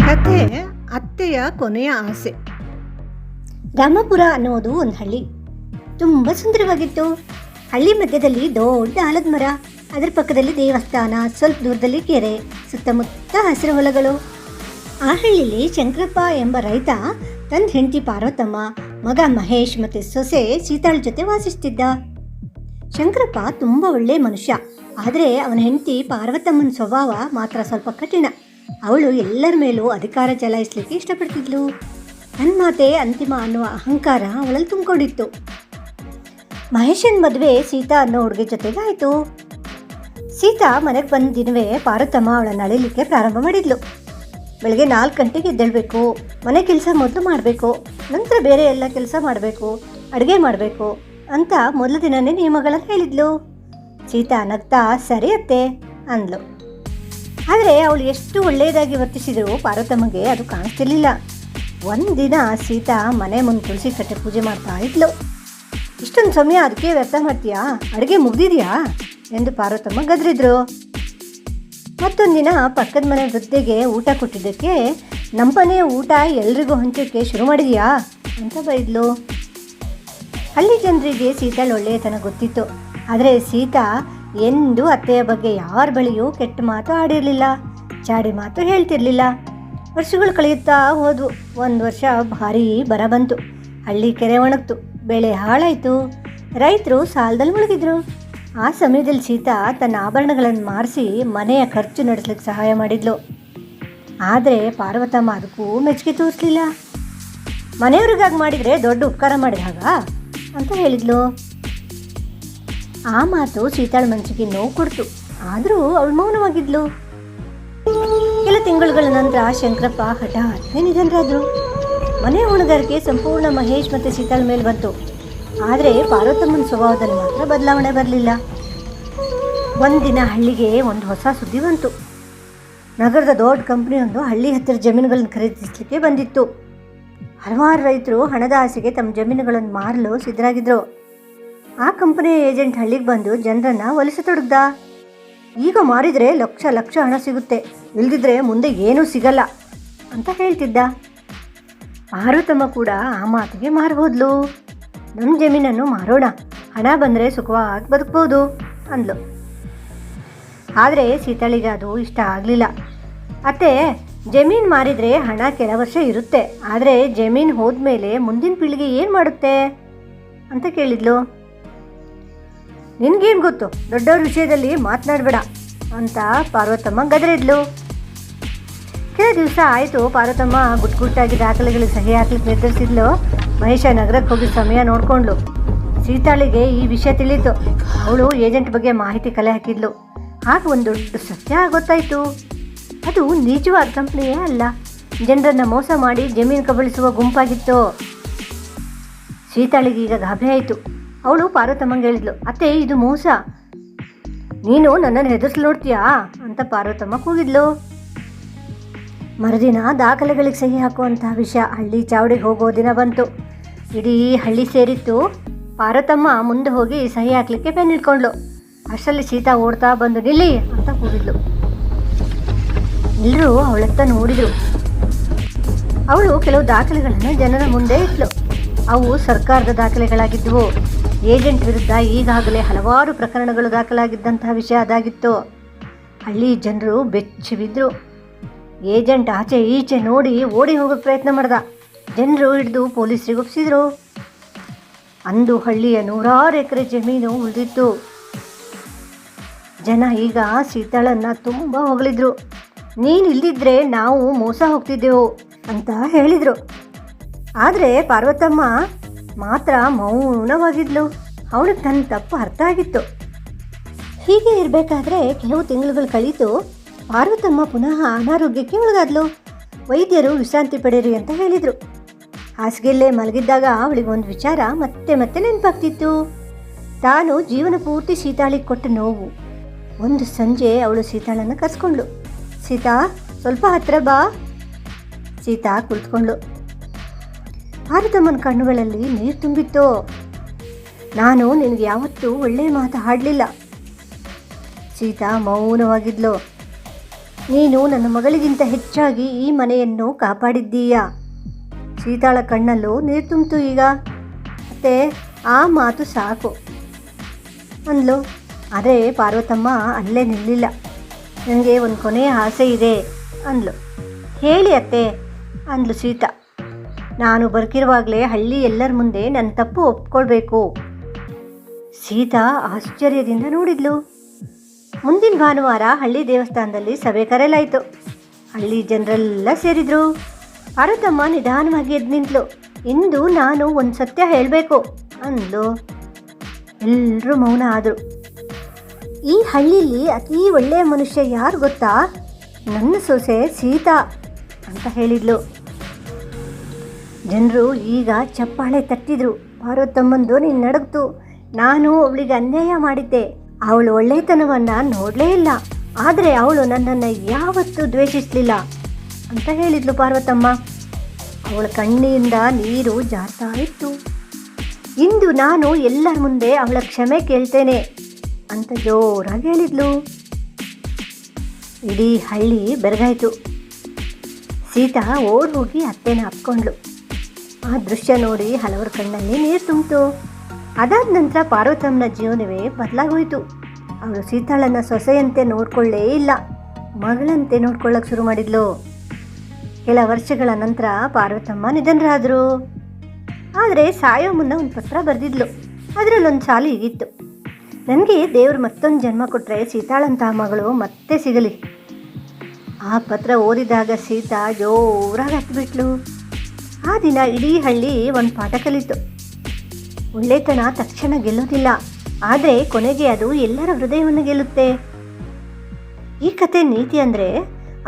ಕಥೆ ಅತ್ತೆಯ ಕೊನೆಯ ಆಸೆ. ರಾಮಪುರ ಅನ್ನೋದು ಒಂದು ಹಳ್ಳಿ. ತುಂಬ ಸುಂದರವಾಗಿತ್ತು. ಹಳ್ಳಿ ಮಧ್ಯದಲ್ಲಿ ದೊಡ್ಡ ಆಲದ ಮರ, ಅದರ ಪಕ್ಕದಲ್ಲಿ ದೇವಸ್ಥಾನ, ಸ್ವಲ್ಪ ದೂರದಲ್ಲಿ ಕೆರೆ, ಸುತ್ತಮುತ್ತ ಹಸಿರು ಹೊಲಗಳು. ಆ ಹಳ್ಳಿಲಿ ಶಂಕರಪ್ಪ ಎಂಬ ರೈತ ತನ್ನ ಹೆಂಡತಿ ಪಾರ್ವತಮ್ಮ, ಮಗ ಮಹೇಶ್ ಮತ್ತು ಸೊಸೆ ಸೀತಾಳ ಜೊತೆ ವಾಸಿಸ್ತಿದ್ದ. ಶಂಕರಪ್ಪ ತುಂಬ ಒಳ್ಳೆ ಮನುಷ್ಯ. ಆದರೆ ಅವನ ಹೆಂಡತಿ ಪಾರ್ವತಮ್ಮನ ಸ್ವಭಾವ ಮಾತ್ರ ಸ್ವಲ್ಪ ಕಠಿಣ. ಅವಳು ಎಲ್ಲರ ಮೇಲೂ ಅಧಿಕಾರ ಚಲಾಯಿಸಲಿಕ್ಕೆ ಇಷ್ಟಪಡ್ತಿದ್ಲು. ನನ್ನ ಮಾತೆ ಅಂತಿಮ ಅನ್ನುವ ಅಹಂಕಾರ ಅವಳಲ್ಲಿ ತುಂಬಿಕೊಂಡಿತ್ತು. ಮಹೇಶನ್ ಮದುವೆ ಸೀತಾ ಅನ್ನೋ ಹುಡುಗಿ ಜೊತೆಗೆ ಆಯಿತು. ಸೀತಾ ಮನೆಗೆ ಬಂದ ದಿನವೇ ಪಾರ್ವತಮ್ಮ ಅವಳನ್ನು ಅಳಿಲಿಕ್ಕೆ ಪ್ರಾರಂಭ ಮಾಡಿದ್ಲು. ಬೆಳಗ್ಗೆ 4 ಗಂಟೆಗೆ ಎದ್ದೇಳಬೇಕು, ಮನೆ ಕೆಲಸ ಮೊದಲು ಮಾಡಬೇಕು, ನಂತರ ಬೇರೆ ಎಲ್ಲ ಕೆಲಸ ಮಾಡಬೇಕು, ಅಡುಗೆ ಮಾಡಬೇಕು ಅಂತ ಮೊದಲ ದಿನವೇ ನಿಯಮಗಳನ್ನು ಹೇಳಿದ್ಲು. ಸೀತಾ ನಗ್ತಾ ಸರಿ ಅತ್ತೆ ಅಂದ್ಲು. ಆದರೆ ಅವಳು ಎಷ್ಟು ಒಳ್ಳೆಯದಾಗಿ ವರ್ತಿಸಿದರೂ ಪಾರ್ವತಮ್ಮಗೆ ಅದು ಕಾಣಿಸ್ತಿರ್ಲಿಲ್ಲ. ಒಂದಿನ ಸೀತಾ ಮನೆ ಮುಂದೆ ತುಳಸಿ ಕಟ್ಟೆ ಪೂಜೆ ಮಾಡ್ತಾ ಇದ್ಲು. ಇಷ್ಟೊಂದು ಸಮಯ ಅದಕ್ಕೆ ವ್ಯರ್ಥ ಮಾಡ್ತೀಯಾ, ಅಡುಗೆ ಮುಗ್ದಿದೆಯಾ ಎಂದು ಪಾರ್ವತಮ್ಮ ಗದ್ರಿದ್ರು. ಮತ್ತೊಂದು ದಿನ ಪಕ್ಕದ ಮನೆ ವೃದ್ಧೆಗೆ ಊಟ ಕೊಟ್ಟಿದ್ದಕ್ಕೆ ನಮ್ಮ ಮನೆಯ ಊಟ ಎಲ್ರಿಗೂ ಹಂಚೋಕ್ಕೆ ಶುರು ಮಾಡಿದೆಯಾ ಅಂತ ಬೈದ್ಲು. ಹಳ್ಳಿ ಜನರಿಗೆ ಸೀತಾಳ ಒಳ್ಳೆಯತನ ಗೊತ್ತಿತ್ತು. ಆದರೆ ಸೀತಾ ಎಂದೂ ಅತ್ತೆಯ ಬಗ್ಗೆ ಯಾರ ಬಳಿಯೂ ಕೆಟ್ಟ ಮಾತು ಆಡಿರಲಿಲ್ಲ, ಚಾಡಿ ಮಾತು ಹೇಳ್ತಿರ್ಲಿಲ್ಲ. ವರ್ಷಗಳು ಕಳೆಯುತ್ತಾ ಹೋದ್ವು. ಒಂದು ವರ್ಷ ಭಾರೀ ಬರ ಬಂತು. ಹಳ್ಳಿ ಕೆರೆ ಒಣಗ್ತು, ಬೆಳೆ ಹಾಳಾಯಿತು, ರೈತರು ಸಾಲದಲ್ಲಿ ಮುಳುಗಿದ್ರು. ಆ ಸಮಯದಲ್ಲಿ ಸೀತಾ ತನ್ನ ಆಭರಣಗಳನ್ನು ಮಾರಿಸಿ ಮನೆಯ ಖರ್ಚು ನಡೆಸ್ಲಿಕ್ಕೆ ಸಹಾಯ ಮಾಡಿದ್ಲು. ಆದರೆ ಪಾರ್ವತಮ್ಮ ಅದಕ್ಕೂ ಮೆಚ್ಚುಗೆ ತೋರಿಸಲಿಲ್ಲ. ಮನೆಯವ್ರಿಗಾಗಿ ಮಾಡಿದರೆ ದೊಡ್ಡ ಉಪಕಾರ ಮಾಡಿದ ಹಾಗ ಅಂತ ಹೇಳಿದ್ಲು. ಆ ಮಾತು ಸೀತಾಳ ಮನಸ್ಸಿಗೆ ನೋವು ಕೊಡ್ತು. ಆದರೂ ಅವಳು ಮೌನವಾಗಿದ್ಲು. ಕೆಲ ತಿಂಗಳುಗಳ ನಂತರ ಶಂಕರಪ್ಪ ಹಠಾತ್ತನೆ ನಿಧನರಾದರು. ಮನೆ ಹೊಣೆಗಾರಿಕೆ ಸಂಪೂರ್ಣ ಮಹೇಶ್ ಮತ್ತು ಸೀತಾಳ ಮೇಲೆ ಬಂತು. ಆದರೆ ಪಾರ್ವತಮ್ಮನ ಸ್ವಭಾವದಲ್ಲಿ ಮಾತ್ರ ಬದಲಾವಣೆ ಬರಲಿಲ್ಲ. ಒಂದಿನ ಹಳ್ಳಿಗೆ ಒಂದು ಹೊಸ ಸುದ್ದಿ ಬಂತು. ನಗರದ ದೊಡ್ಡ ಕಂಪ್ನಿಯೊಂದು ಹಳ್ಳಿ ಹತ್ತಿರ ಜಮೀನುಗಳನ್ನು ಖರೀದಿಸಲಿಕ್ಕೆ ಬಂದಿತ್ತು. ಹಲವಾರು ರೈತರು ಹಣದ ಆಸೆಗೆ ತಮ್ಮ ಜಮೀನುಗಳನ್ನು ಮಾರಲು ಸಿದ್ಧರಾಗಿದ್ದರು. ಆ ಕಂಪನಿಯ ಏಜೆಂಟ್ ಹಳ್ಳಿಗೆ ಬಂದು ಜನರನ್ನು ಒಲಿಸತೊಡಗ್ದ. ಈಗ ಮಾರಿದರೆ ಲಕ್ಷ ಲಕ್ಷ ಹಣ ಸಿಗುತ್ತೆ, ಇಲ್ದಿದ್ರೆ ಮುಂದೆ ಏನೂ ಸಿಗಲ್ಲ ಅಂತ ಹೇಳ್ತಿದ್ದ. ಪಾರ್ವತಮ್ಮ ಕೂಡ ಆ ಮಾತಿಗೆ ಮಾರಬಹುದ್ಲು. ನಮ್ಮ ಜಮೀನನ್ನು ಮಾರೋಣ, ಹಣ ಬಂದರೆ ಸುಖವಾಗಿ ಬದುಕ್ಬೋದು ಅಂದ್ಲು. ಆದರೆ ಸೀತಾಳಿಗೆ ಅದು ಇಷ್ಟ ಆಗಲಿಲ್ಲ. ಅತ್ತೆ, ಜಮೀನು ಮಾರಿದರೆ ಹಣ ಕೆಲ ವರ್ಷ ಇರುತ್ತೆ, ಆದರೆ ಜಮೀನು ಹೋದ್ಮೇಲೆ ಮುಂದಿನ ಪೀಳಿಗೆ ಏನು ಮಾಡುತ್ತೆ ಅಂತ ಕೇಳಿದ್ಲು. ನಿನ್ಗೇನು ಗೊತ್ತು, ದೊಡ್ಡವ್ರ ವಿಷಯದಲ್ಲಿ ಮಾತನಾಡಬೇಡ ಅಂತ ಪಾರ್ವತಮ್ಮ ಗದರಿದ್ಲು. ಕೆಲ ದಿವಸ ಆಯಿತು. ಪಾರ್ವತಮ್ಮ ಗುಟ್ಟಾಗಿ ದಾಖಲೆಗಳಿಗೆ ಸಹಿ ಹಾಕ್ಲಿಕ್ಕೆ ನಿರ್ಧರಿಸಿದ್ಲು. ಮಹೇಶ ನಗರಕ್ಕೆ ಹೋಗಿ ಸಮಯ ನೋಡಿಕೊಂಡ್ಲು. ಸೀತಾಳಿಗೆ ಈ ವಿಷಯ ತಿಳಿಯಿತು. ಅವಳು ಏಜೆಂಟ್ ಬಗ್ಗೆ ಮಾಹಿತಿ ಕಲೆ ಹಾಕಿದ್ಲು. ಆಗ ಒಂದು ದೊಡ್ಡ ಸತ್ಯ ಗೊತ್ತಾಯಿತು. ಅದು ನಿಜವಾದ ಕಂಪ್ನಿಯೇ ಅಲ್ಲ, ಜನರನ್ನು ಮೋಸ ಮಾಡಿ ಜಮೀನು ಕಬಳಿಸುವ ಗುಂಪಾಗಿತ್ತು. ಸೀತಾಳಿಗೀಗ ಗಾಬರಿ ಆಯಿತು. ಅವಳು ಪಾರ್ವತಮ್ಮಂಗೆ ಹೇಳಿದ್ಲು, ಅತ್ತೆ ಇದು ಮೋಸ, ನೀನು ನನ್ನನ್ನು ಹೆದರ್ಸಲು ನೋಡ್ತೀಯಾ ಅಂತ ಪಾರ್ವತಮ್ಮ ಕೂಗಿದ್ಲು. ಮರುದಿನ ದಾಖಲೆಗಳಿಗೆ ಸಹಿ ಹಾಕುವಂತಹ ವಿಷಯ ಹಳ್ಳಿ ಚಾವಡಿಗೆ ಹೋಗೋ ದಿನ ಬಂತು. ಇಡೀ ಹಳ್ಳಿ ಸೇರಿತ್ತು. ಪಾರ್ವತಮ್ಮ ಮುಂದೆ ಹೋಗಿ ಸಹಿ ಹಾಕ್ಲಿಕ್ಕೆ ಪೆನ್ ಇಟ್ಕೊಂಡ್ಲು. ಅಷ್ಟರಲ್ಲಿ ಸೀತಾ ಓಡ್ತಾ ಬಂದು ನಿಲ್ಲಿ ಅಂತ ಕೂಗಿದ್ಲು. ಎಲ್ಲರೂ ಅವಳತ್ತ ನೋಡಿದ್ರು. ಅವಳು ಕೆಲವು ದಾಖಲೆಗಳನ್ನು ಜನರ ಮುಂದೆ ಇಟ್ಲು. ಅವು ಸರ್ಕಾರದ ದಾಖಲೆಗಳಾಗಿದ್ದವು. ಏಜೆಂಟ್ ವಿರುದ್ಧ ಈಗಾಗಲೇ ಹಲವಾರು ಪ್ರಕರಣಗಳು ದಾಖಲಾಗಿದ್ದಂತಹ ವಿಷಯ ಅದಾಗಿತ್ತು. ಹಳ್ಳಿ ಜನರು ಬೆಚ್ಚಿ ಬಿದ್ದರು. ಏಜೆಂಟ್ ಆಚೆ ಈಚೆ ನೋಡಿ ಓಡಿ ಹೋಗೋಕ್ಕೆ ಪ್ರಯತ್ನ ಮಾಡ್ದ. ಜನರು ಹಿಡಿದು ಪೊಲೀಸರಿಗೆ ಒಪ್ಪಿಸಿದ್ರು. ಅಂದು ಹಳ್ಳಿಯ 100 ಎಕರೆ ಜಮೀನು ಉಳಿದಿತ್ತು. ಜನ ಈಗ ಸೀತಾಳನ್ನು ತುಂಬ ಹೊಗಳಿದ್ರು. ನೀನು ಇಲ್ದಿದ್ರೆ ನಾವು ಮೋಸ ಹೋಗ್ತಿದ್ದೆವು ಅಂತ ಹೇಳಿದರು. ಆದರೆ ಪಾರ್ವತಮ್ಮ ಮಾತ್ರ ಮೌನವಾಗಿದ್ಲು. ಅವಳಿಗೆ ತನ್ನ ತಪ್ಪು ಅರ್ಥ ಆಗಿತ್ತು. ಹೀಗೆ ಇರಬೇಕಾದ್ರೆ ಕೆಲವು ತಿಂಗಳುಗಳು ಕಳೀತು. ಪಾರ್ವತಮ್ಮ ಪುನಃ ಅನಾರೋಗ್ಯಕ್ಕೆ ಒಳಗಾದ್ಲು. ವೈದ್ಯರು ವಿಶ್ರಾಂತಿ ಪಡೆಯಿರಿ ಅಂತ ಹೇಳಿದರು. ಹಾಸಿಗೆಯಲ್ಲೇ ಮಲಗಿದ್ದಾಗ ಅವಳಿಗೆ ಒಂದು ವಿಚಾರ ಮತ್ತೆ ಮತ್ತೆ ನೆನಪಾಗ್ತಿತ್ತು. ತಾನು ಜೀವನ ಪೂರ್ತಿ ಸೀತಾಳಿಗೆ ಕೊಟ್ಟ ನೋವು. ಒಂದು ಸಂಜೆ ಅವಳು ಸೀತಾಳನ್ನು ಕರ್ಸ್ಕೊಂಡ್ಳು. ಸೀತಾ, ಸ್ವಲ್ಪ ಹತ್ತಿರ ಬಾ. ಸೀತಾ ಕುಳಿತುಕೊಂಡ್ಳು. ಪಾರ್ವತಮ್ಮನ ಕಣ್ಣುಗಳಲ್ಲಿ ನೀರು ತುಂಬಿತ್ತು. ನಾನು ನಿನಗೆ ಯಾವತ್ತೂ ಒಳ್ಳೆಯ ಮಾತು ಹಾಡಲಿಲ್ಲ. ಸೀತಾ ಮೌನವಾಗಿದ್ಲು. ನೀನು ನನ್ನ ಮಗಳಿಗಿಂತ ಹೆಚ್ಚಾಗಿ ಈ ಮನೆಯನ್ನು ಕಾಪಾಡಿದ್ದೀಯಾ. ಸೀತಾಳ ಕಣ್ಣಲ್ಲೂ ನೀರು ತುಂಬಿತು ಈಗ. ಅತ್ತೆ, ಆ ಮಾತು ಸಾಕು ಅಂದ್ಲು. ಆದರೆ ಪಾರ್ವತಮ್ಮ ಅಲ್ಲೇ ನಿಲ್ಲಿಲ್ಲ. ನನಗೆ ಒಂದು ಕೊನೆಯ ಆಸೆ ಇದೆ ಅಂದ್ಲು. ಹೇಳಿ ಅತ್ತೆ ಅಂದ್ಲು ಸೀತಾ. ನಾನು ಬದುಕಿರುವಾಗಲೇ ಹಳ್ಳಿ ಎಲ್ಲರ ಮುಂದೆ ನನ್ನ ತಪ್ಪು ಒಪ್ಕೊಳ್ಬೇಕು. ಸೀತಾ ಆಶ್ಚರ್ಯದಿಂದ ನೋಡಿದ್ಲು. ಮುಂದಿನ ಭಾನುವಾರ ಹಳ್ಳಿ ದೇವಸ್ಥಾನದಲ್ಲಿ ಸಭೆ ಕರೆಯಲಾಯಿತು. ಹಳ್ಳಿ ಜನರೆಲ್ಲ ಸೇರಿದ್ರು. ಪಾರ್ವತಮ್ಮ ನಿಧಾನವಾಗಿ ಎದ್ದು ನಿಂತಳು. ಇಂದು ನಾನು ಒಂದು ಸತ್ಯ ಹೇಳಬೇಕು ಅಂದ್ಲು. ಎಲ್ಲರೂ ಮೌನ ಆದರು. ಈ ಹಳ್ಳಿಲಿ ಅತೀ ಒಳ್ಳೆಯ ಮನುಷ್ಯ ಯಾರು ಗೊತ್ತಾ? ನನ್ನ ಸೊಸೆ ಸೀತಾ ಅಂತ ಹೇಳಿದ್ಲು. ಜನರು ಈಗ ಚಪ್ಪಾಳೆ ತಟ್ಟಿದ್ರು. ಪಾರ್ವತಮ್ಮಂದು ನೀನು ನಡಗ್ತು. ನಾನು ಅವಳಿಗೆ ಅನ್ಯಾಯ ಮಾಡಿದ್ದೆ. ಅವಳು ಒಳ್ಳೆತನವನ್ನು ನೋಡಲೇ ಇಲ್ಲ. ಆದರೆ ಅವಳು ನನ್ನನ್ನು ಯಾವತ್ತೂ ದ್ವೇಷಿಸಲಿಲ್ಲ ಅಂತ ಹೇಳಿದ್ಲು ಪಾರ್ವತಮ್ಮ. ಅವಳ ಕಣ್ಣಿಂದ ನೀರು ಜಾರ್ತಾ ಇತ್ತು. ಇಂದು ನಾನು ಎಲ್ಲರ ಮುಂದೆ ಅವಳ ಕ್ಷಮೆ ಕೇಳ್ತೇನೆ ಅಂತ ಜೋರಾಗಿ ಹೇಳಿದ್ಲು. ಇಡೀ ಹಳ್ಳಿ ಬೆರಗಾಯಿತು. ಸೀತಾ ಓಡ್ ಹೋಗಿ ಅತ್ತೆನ ಅಪ್ಕೊಂಡ್ಳು. ಆ ದೃಶ್ಯ ನೋಡಿ ಹಲವರ ಕಣ್ಣಲ್ಲಿ ನೀರು ತುಂಬಿತು. ಅದಾದ ನಂತರ ಪಾರ್ವತಮ್ಮನ ಜೀವನವೇ ಬದಲಾಗೋಯ್ತು. ಅವಳು ಸೀತಾಳನ್ನು ಸೊಸೆಯಂತೆ ನೋಡ್ಕೊಳ್ಳೇ ಇಲ್ಲ, ಮಗಳಂತೆ ನೋಡ್ಕೊಳ್ಳೋಕೆ ಶುರು ಮಾಡಿದ್ಲು. ಕೆಲ ವರ್ಷಗಳ ನಂತರ ಪಾರ್ವತಮ್ಮ ನಿಧನರಾದರು. ಆದರೆ ಸಾಯೋ ಮುನ್ನ ಒಂದು ಪತ್ರ ಬರೆದಿದ್ಲು. ಅದರಲ್ಲೊಂದು ಸಾಲು ಹೀಗಿತ್ತು: ನನಗೆ ದೇವರು ಮತ್ತೊಂದು ಜನ್ಮ ಕೊಟ್ಟರೆ ಸೀತಾಳಂತಹ ಮಗಳು ಮತ್ತೆ ಸಿಗಲಿ. ಆ ಪತ್ರ ಓದಿದಾಗ ಸೀತಾ ಜೋರಾಗಿ ಹತ್ತಿಬಿಟ್ಲು. ಆ ದಿನ ಇಡೀ ಹಳ್ಳಿ ಒಂದು ಪಾಠ ಕಲಿತು. ಒಳ್ಳೆತನ ತಕ್ಷಣ ಗೆಲ್ಲೋದಿಲ್ಲ, ಆದರೆ ಕೊನೆಗೆ ಅದು ಎಲ್ಲರ ಹೃದಯವನ್ನು ಗೆಲ್ಲುತ್ತೆ. ಈ ಕತೆ ನೀತಿ ಅಂದರೆ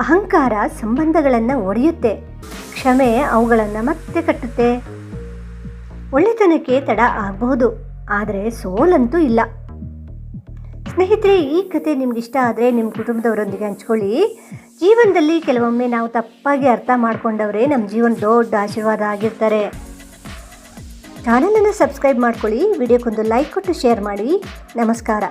ಅಹಂಕಾರ ಸಂಬಂಧಗಳನ್ನು ಒಡೆಯುತ್ತೆ, ಕ್ಷಮೆ ಅವುಗಳನ್ನು ಮತ್ತೆ ಕಟ್ಟುತ್ತೆ. ಒಳ್ಳೆತನಕ್ಕೆ ತಡ ಆಗಬಹುದು, ಆದರೆ ಸೋಲಂತೂ ಇಲ್ಲ. ಸ್ನೇಹಿತರೆ, ಈ ಕತೆ ನಿಮ್ಗಿಷ್ಟ ಆದರೆ ನಿಮ್ಮ ಕುಟುಂಬದವರೊಂದಿಗೆ ಹಂಚ್ಕೊಳ್ಳಿ. ಜೀವನದಲ್ಲಿ ಕೆಲವೊಮ್ಮೆ ನಾವು ತಪ್ಪಾಗಿ ಅರ್ಥ ಮಾಡ್ಕೊಂಡವರೇ ನಮ್ಮ ಜೀವನ ದೊಡ್ಡ ಆಶೀರ್ವಾದ ಆಗಿರ್ತಾರೆ. ಚಾನಲನ್ನು ಸಬ್ಸ್ಕ್ರೈಬ್ ಮಾಡ್ಕೊಳ್ಳಿ, ವಿಡಿಯೋಕ್ಕೊಂದು ಲೈಕ್ ಕೊಟ್ಟು ಶೇರ್ ಮಾಡಿ. ನಮಸ್ಕಾರ.